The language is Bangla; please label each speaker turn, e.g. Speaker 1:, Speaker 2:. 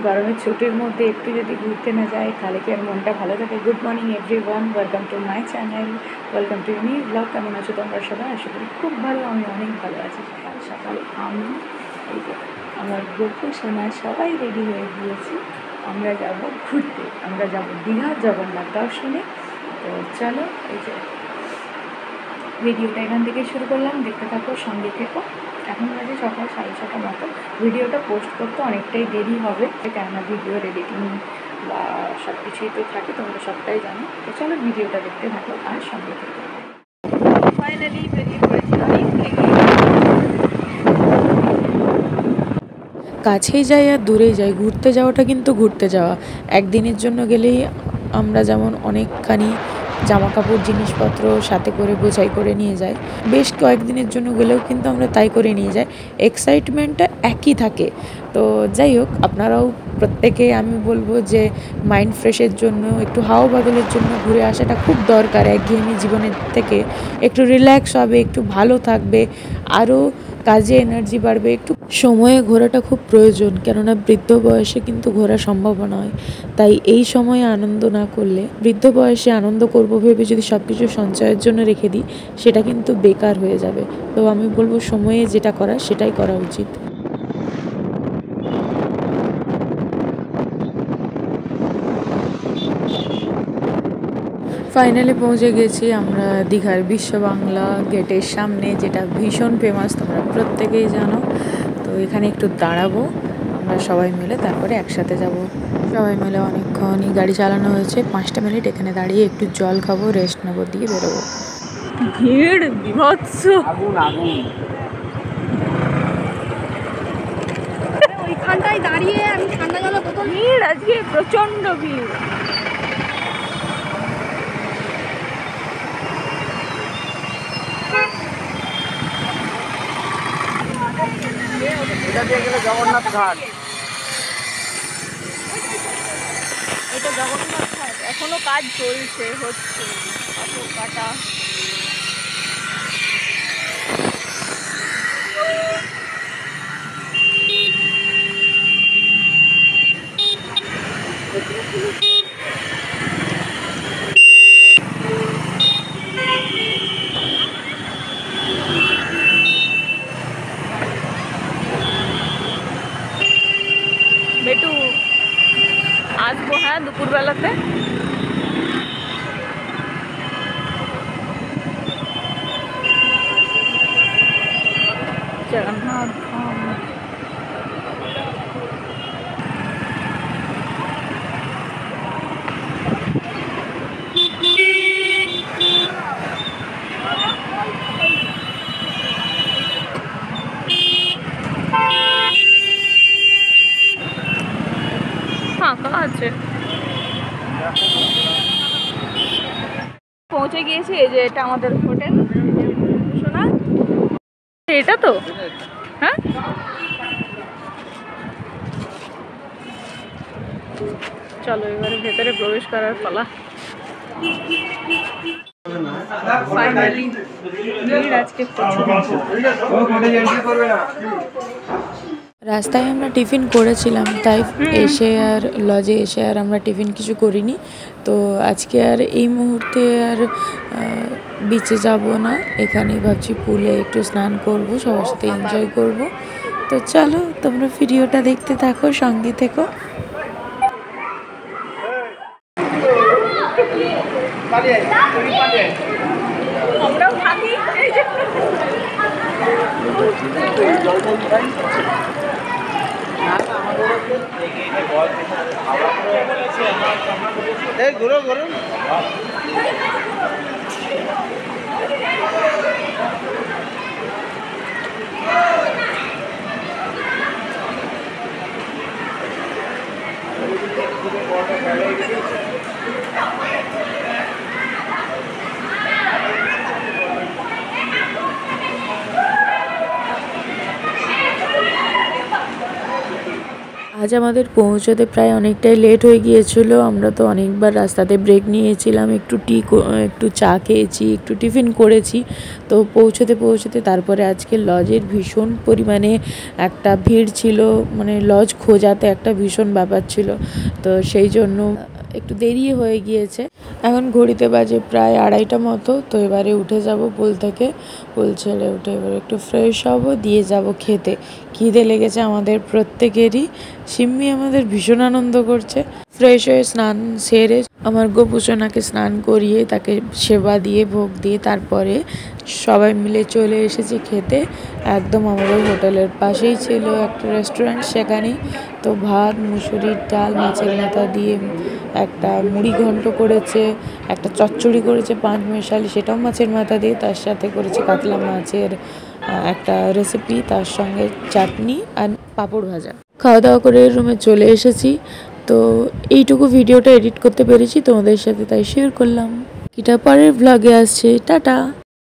Speaker 1: গরমের ছুটির মধ্যে একটু যদি ঘুরতে না যায় তাহলে কি আর মনটা ভালো থাকে। Good morning everyone, welcome to my channel, welcome to new blog. কেমন আছো তোমরা সবাই? আশা করি খুব ভালো, আমি অনেক ভালো আছি। সকাল সকাল আমি এই যে আমার গোপু সোনা সবাই রেডি হয়ে গিয়েছি। আমরা যাব ঘুরতে, আমরা যাব দীঘা জগন্নাথ দর্শনে। তো চলো, এই যে ভিডিওটা এখান থেকে শুরু করলাম, দেখতে থাকো, সঙ্গে থেকো। এখন বাজে সকাল 6:30 মতো। ভিডিওটা পোস্ট করতে অনেকটাই দেরি হবে, কেননা ভিডিওর এডিটিং বা সব কিছুই তো থাকে, তোমরা সবটাই জানো। তো চলো ভিডিওটা দেখতে থাকো আর সঙ্গে থেকো। ফাইনালি বেরিয়ে পড়েছি অনেক থেকে।
Speaker 2: কাছেই যাই আর দূরেই যাই, ঘুরতে যাওয়াটা কিন্তু ঘুরতে যাওয়া। একদিনের জন্য গেলেই আমরা যেমন অনেকখানি জামা কাপড় জিনিসপত্র সাথে করে বোঝাই করে নিয়ে যাই, বেশ কয়েকদিনের জন্য গেলেও কিন্তু আমরা তাই করে নিয়ে যাই। এক্সাইটমেন্টটা একই থাকে। তো যাই হোক, আপনারাও প্রত্যেকে আমি বলবো যে মাইন্ড ফ্রেশের জন্য, একটু হাওয়া বদলের জন্য ঘুরে আসাটা খুব দরকার। একঘেয়েমি জীবনের থেকে একটু রিল্যাক্স হবে, একটু ভালো থাকবে, আরও কাজে এনার্জি বাড়বে। একটু সময়ে ঘোরাটা খুব প্রয়োজন, কেননা বৃদ্ধ বয়সে কিন্তু ঘোরা সম্ভব নয়। তাই এই সময়ে আনন্দ না করলে, বৃদ্ধ বয়সে আনন্দ করব ভেবে যদি সব কিছু সঞ্চয়ের জন্য রেখে দিই, সেটা কিন্তু বেকার হয়ে যাবে। তো আমি বলবো সময়ে যেটা করা সেটাই করা উচিত। ফাইনালি পৌঁছে গেছি আমরা দীঘার বিশ্ব বাংলা গেটের সামনে, যেটা ভীষণ ফেমাস, তোমরা প্রত্যেকেই জানো। তো এখানে একটু দাঁড়াবো আমরা সবাই মিলে, তারপরে একসাথে যাব। সবাই মিলে অনেকক্ষণই গাড়ি চালানো হয়েছে, 5টা মিনিট এখানে দাঁড়িয়ে একটু জল খাবো, রেস্ট নেবো, দিয়ে বেরোবো।
Speaker 1: ভিড় বিভৎস, ওইখানটায় দাঁড়িয়ে আমি ঠান্ডা জলের বোতল, ভিড় আজকে প্রচণ্ড ভিড়। জগন্নাথ ঘাট, এটা জগন্নাথ ঘাট। এখনো কাজ চলছে, হচ্ছে পাথর কাটা। বেটু আসবো, হ্যাঁ, দুপুরবেলাতে। জগন্নাথ ধাম, ফাঁকা আছে। পৌঁছে গিয়েছি, এই যে এটা আমাদের হোটেল সোনা, এটা তো, হ্যাঁ। চলো এবারে ভেতরে প্রবেশ করার পালা। ফাইনালি আজকে
Speaker 2: রাস্তায় আমরা টিফিন করেছিলাম, তাই এসে আর লজে এসে আর আমরা টিফিন কিছু করিনি। তো আজকে আর এই মুহূর্তে আর বিচে যাব না, এখানেই ভাবছি পুলে একটু স্নান করব, সবার সাথে এনজয় করব। তো চলো তোমরা ভিডিওটা দেখতে থাকো, সঙ্গে থেকো।
Speaker 1: আমরাও থাকি।
Speaker 3: ঘুরো ঘুরো।
Speaker 2: আজ আমাদের পৌঁছতে প্রায় অনেকটাই লেট হয়ে গিয়েছিল। আমরা তো অনেকবার রাস্তাতে ব্রেক নিয়েছিলাম, একটু চা খেয়েছি, একটু টিফিন করেছি। তো পৌঁছতে তারপরে আজকে লজের ভীষণ পরিমাণে একটা ভিড় ছিল, মানে লজ খোঁজাতে একটা ভীষণ ব্যাপার ছিল। তো সেই জন্য একটু দেরি হয়ে গিয়েছে। এখন ঘড়িতে বাজে প্রায় 2:30 মতো। তো এবারে উঠে যাব পুল থেকে, পুল ছেড়ে উঠে এবারে একটু ফ্রেশ হব, দিয়ে যাব খেতে। খিদে লেগেছে আমাদের প্রত্যেকেরই। সিম্মি আমাদের ভীষণ আনন্দ করছে। ফ্রেশ হয়ে স্নান সেরে আমার গোপুসোনাকে স্নান করিয়ে তাকে সেবা দিয়ে ভোগ দিয়ে তারপরে সবাই মিলে চলে এসেছি খেতে। একদম আমাদের হোটেলের পাশেই ছিল একটা রেস্টুরেন্ট, সেখানেই। তো ভাত, মুসুরির ডাল, মাছের মাথা দিয়ে একটা মুড়ি ঘন্ট করেছে, একটা চচ্চড়ি করেছে 5 মেশালি, সেটাও মাছের মাথা দিয়ে, তার সাথে করেছে কাতলা মাছের একটা রেসিপি, তার সঙ্গে চাটনি আর পাঁপড় ভাজা। খাওয়া দাওয়া করে রুমে চলে এসেছি। তো এইটুকু ভিডিওটা এডিট করতে পেরেছি তোমাদের সাথে, তাই শেয়ার করলাম। এটা পরের ব্লগে আসছে। টাটা।